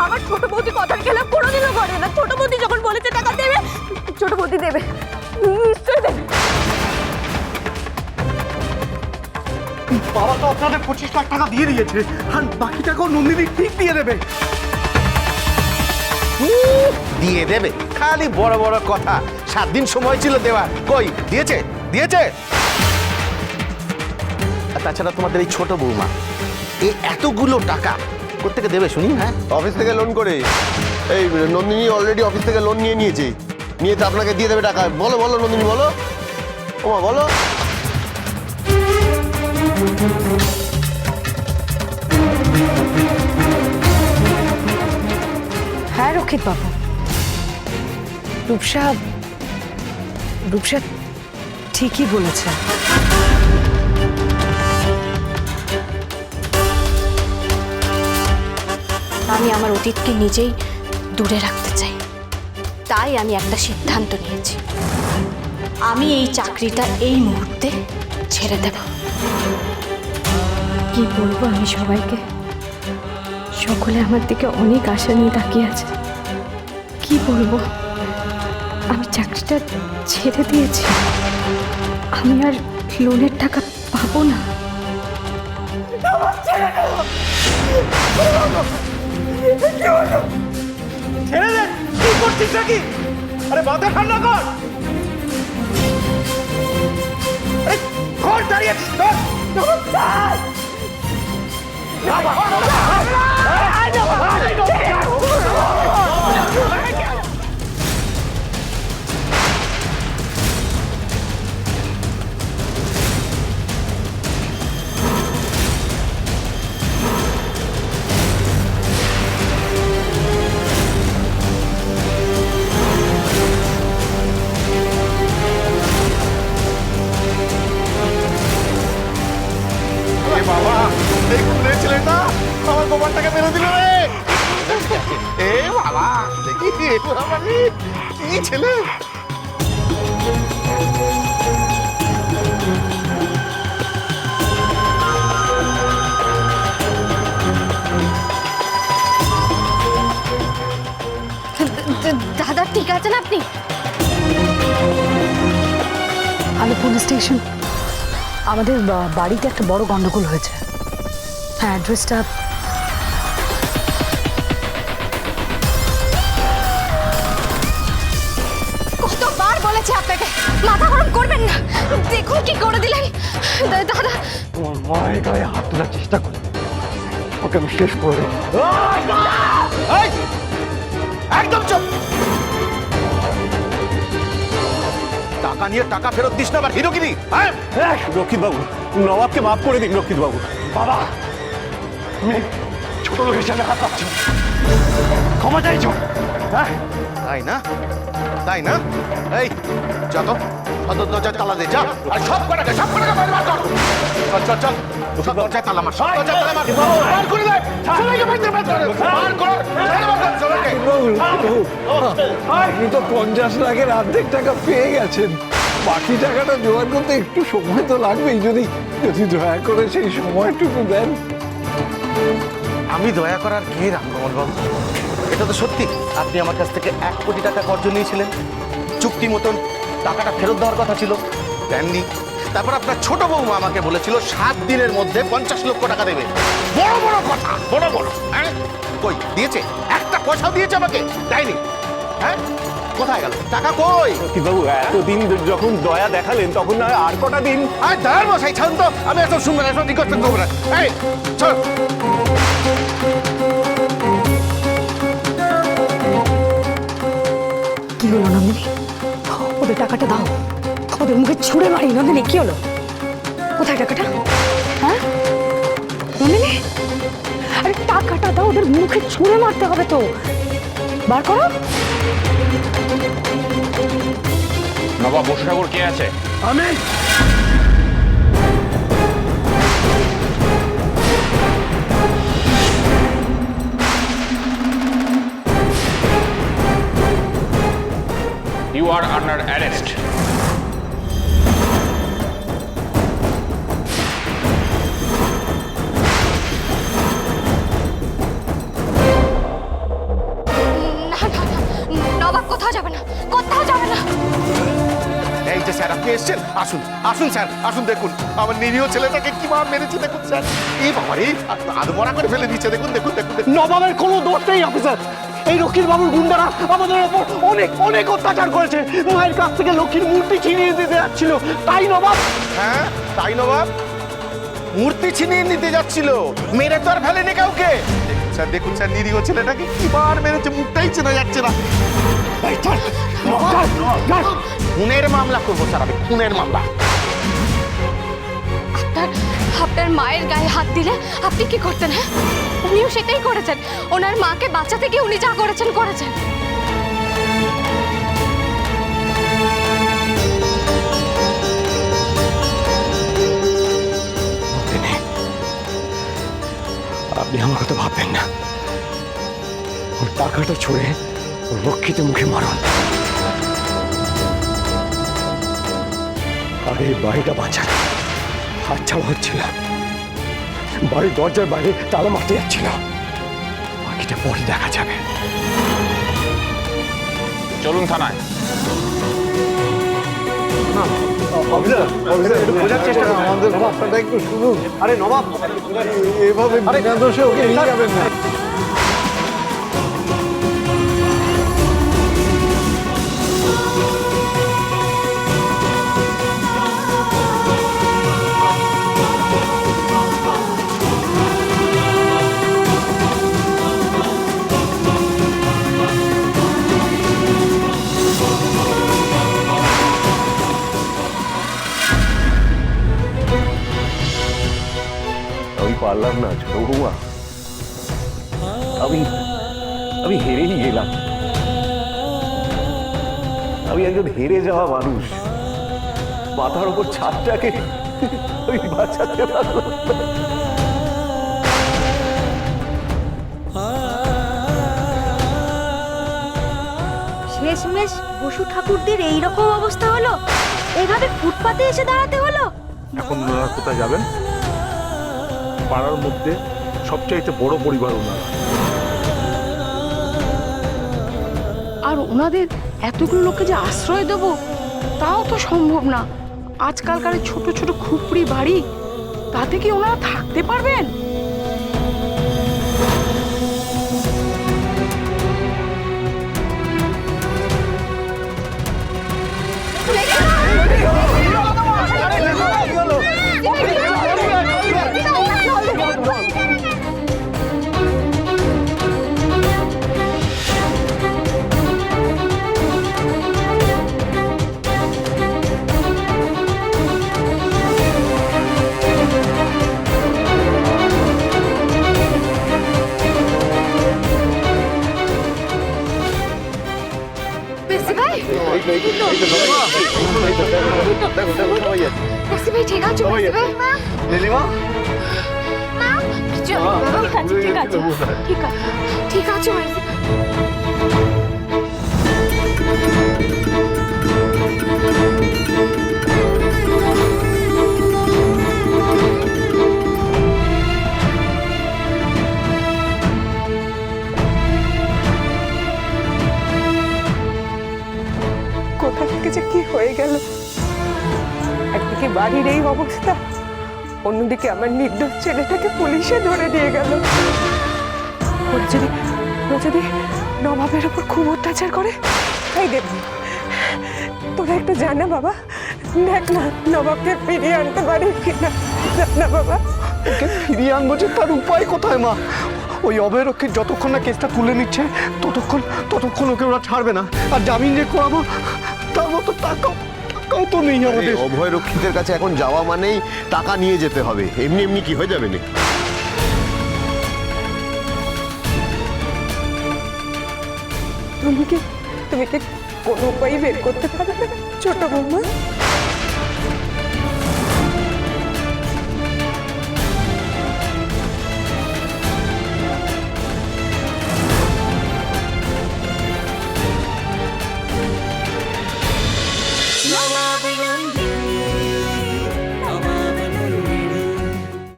আমার ছোট বৌদি কথার খেলাপ কোনোদিনও করে না। ছোট বৌদি যখন বলেছে টাকা দেবে, ছোট বৌদি দেবে, নিশ্চয়ই দেবে। বাবা তো আপনাদের 25 লাখ টাকা দিয়ে দিয়েছে, আর বাকি টাকাও নন্দিনী ঠিক দিয়ে দেবে। দিয়ে দেবে? খালি বড় বড় কথা। 7 দিন সময় ছিল দেওয়ার, কই দিয়েছে? দিয়েছে? আর তাছাড়া তোমাদের এই ছোট বৌমা এই এতগুলো টাকা কোত্থেকে দেবে শুনি? হ্যাঁ, অফিস থেকে লোন করে। এই নন্দিনী অলরেডি অফিস থেকে লোন নিয়ে নিয়েছে, নিয়ে তো আপনাকে দিয়ে দেবে টাকা। বলো বলো নন্দিনী, বলো। ওমা বলো। হ্যাঁ রক্ষিত বাবু, রূপসা ঠিকই বলেছে। আমি আমার অতীতকে নিজেই দূরে রাখতে চাই, তাই আমি একটা সিদ্ধান্ত নিয়েছি। আমি এই চাকরিটা এই মুহূর্তে ছেড়ে দেব। কি বলবো আমি সবাইকে? সকলে আমার দিকে অনেক আশা নিয়ে তাকিয়ে আছে। কি বলবো, আমি চাকরিটা ছেড়ে দিয়েছি। আমি আর লোনের টাকা পাবো না। ছেড়ে দেন, কি করছিস নাকি? আরে মাথা ঠান্ডা কর। আরে ঘর দাঁড়িয়ে আছিস, ধর। বাবা, এই খুলে ছেলেটা আমার গোবরটাকে মেরে দিল রে। এ বাবা, দেখি বাবা রে, কি ছেলে। দাদা ঠিক আছেন আপনি? আলোপুর স্টেশন, আমাদের বাড়িতে একটা বড় গন্ডগোল হয়েছে। হ্যাঁ, অ্যাড্রেসটা কতবার বলেছে আপনাকে মাথা গরম করবেন না। দেখুন কি করে দিলেন দাদা। তোমার মায়ের গায়ে হাত তোলার চেষ্টা করে ওকে আমি শেষ করে দেবো। একদম চুপ। টাকা নিয়ে টাকা ফেরত দিস না, আবার হিরোগিরি। হ্যাঁ রক্ষিত বাবু, নবাবকে মাফ করে দিন রক্ষিত বাবু। বাবা, তুমি ছোট লোকের সাথে হাত পাচ্ছ, ক্ষমা চাইছো? হ্যাঁ তাই না? তাই না? এই যত দরজায় তালা দে, যা। আর সব কটাকে বাইরে বার কর। চল চল চল, সব দরজায় তালা মার, সব দরজায় তালা মার। বার করে দে, সবাইকে বাইরে বার কর। বার কর, সবাইকে। আপনি তো 50 লাখের অর্ধেক টাকা পেয়ে গেছেন, বাকি টাকাটা জোগাড় করতে একটু সময় তো লাগবেই। যদি দয়া করে সেই সময়টুকু দেন। আমি দয়া করার কে রামকমল বাবু? এটা তো সত্যি আপনি আমার কাছ থেকে 1 কোটি টাকা কর্জ নিয়েছিলেন। চুক্তি মতন টাকাটা ফেরত দেওয়ার কথা ছিল, দেননি। তারপর আপনার ছোট বৌমা আমাকে বলেছিল 7 দিনের মধ্যে 50 লক্ষ টাকা দেবে। বড় বড় কথা, বড় বড়। হ্যাঁ, কই দিয়েছে? একটা পয়সাও দিয়েছে আমাকে? দেয়নি। হ্যাঁ, কোথায় গেল টাকা? কই? বাবু, এতদিন যখন দয়া দেখালেন তখন না আর কটা দিন। আর দয়ার মশাই ছাড়ুন তো, আমি এসব শুনবো না, এসব রিকোয়েস্ট করবো না। এই চল। কি হলো নন্দিনী? ওদের টাকাটা দাও, ওদের মুখে ছুঁড়ে মারি। নন্দিনী কি হলো? কোথায় টাকাটা? হ্যাঁ নন্দিনী, আরে টাকাটা দাও, ওদের মুখে ছুঁড়ে মারতে হবে তো। বার করো। নবাব বসুসাগর কে আছে? আমি You are under arrest. কোথাও যাবে না, কোথাও যাবে না। এই যে স্যার আপনি এসেছেন, আসুন আসুন স্যার আসুন, দেখুন আমার নিরীহ ছেলেটাকে কিভাবে মেরেছে দেখুন স্যার। এই বাবা রে, আধমরা করে ফেলে দিচ্ছে, দেখুন দেখুন দেখুন দেখুন। নবাবের কোনো দোষ নেই অফিসার। এই লক্ষ্মীর বাবুর গুন্ডারা আমাদের ওপর অনেক অনেক অত্যাচার করেছে। মায়ের কাছ থেকে লক্ষ্মীর মূর্তি ছিনিয়ে দিতে যাচ্ছিল, তাই নবাব। হ্যাঁ তাই নবাব, মূর্তি ছিনিয়ে নিতে যাচ্ছিল, মেরে তো আর ফেলেনি কাউকে। স্যার দেখুন স্যার, নিরীহ ছেলেটাকে কিবার মেরেছে, মুখটাই চেনা যাচ্ছে না। খুনের মামলা করবো স্যার আমি, খুনের মামলা। আপনার মায়ের গায়ে হাত দিলে আপনি কি করতেন? হ্যাঁ, উনিও সেটাই করেছেন। ওনার মাকে বাঁচাতে গিয়ে উনি যা করেছেন করেছেন। আপনি আমার কথা ভাববেন না। ওর টাকাটা ছড়ে রক্ষিত মুখে মারুন, আর এই বাড়িটা বাঁচান। হাত ছাড়া হচ্ছিল, বাড়ির দরজার বাইরে তালা মারতে যাচ্ছিল। বাকিটা পরে দেখা যাবে। চলুন থানায়। বোঝার চেষ্টা করুন, আমাদের কথাটা একটু শুনুন। আরে নবাব, এভাবে বিনা দোষে ওকে নিয়ে যাবেন না। আমি পারলাম না ছোট বৌমা, আমি হেরেই গেলাম। আমি একজন হেরে যাওয়া মানুষ, মাথার উপর ছাদটাকে আমি বাঁচাতে পারলাম না। শেষমেশ বসু ঠাকুরদের এইরকম অবস্থা হলো, এইভাবে ফুটপাতে এসে দাঁড়াতে হলো। এখন ওনারা কোথায় যাবেন? পাড়ার মধ্যে সবচাইতে বড় পরিবার ওনারা। আর ওনাদের এতগুলো লোককে যে আশ্রয় দেবো তাও তো সম্ভব না। আজকালকার ছোট ছোট খুপড়ি বাড়ি, তাতে কি ওনারা থাকতে পারবেন? পেশি ভাই, পেশি ভাই ঠিক আছে? পেশি ভাই, ঠিক আছে ঠিক আছে ঠিক আছে। কোথা থেকে যে কি হয়ে গেল! একদিকে বাড়ির এই অবস্থা, অন্যদিকে আমার নির্দোষ ছেলেটাকে পুলিশে ধরে নিয়ে গেল। ওরা যদি নবাবের ওপর খুব অত্যাচার করে, তাই দেখ তোরা একটু জানা বাবা, দেখ না নবাবকে ফিরিয়ে আনতে পারি কিনা। না বাবা, ওকে ফিরিয়ে আনবো যে, তার উপায় কোথায় মা? ওই অভয়রক্ষীর যতক্ষণ না কেসটা তুলে নিচ্ছে ততক্ষণ ওকে ওরা ছাড়বে না। আর জামিন যে করাবো তার মতো টাকাও তো নেই আমাদের। অভয় রক্ষিতের কাছে এখন যাওয়া মানেই টাকা নিয়ে যেতে হবে, এমনি এমনি কি হয়ে যাবে না। তুমি কি কোনো উপায় বের করতে পারবে না ছোট বৌমা?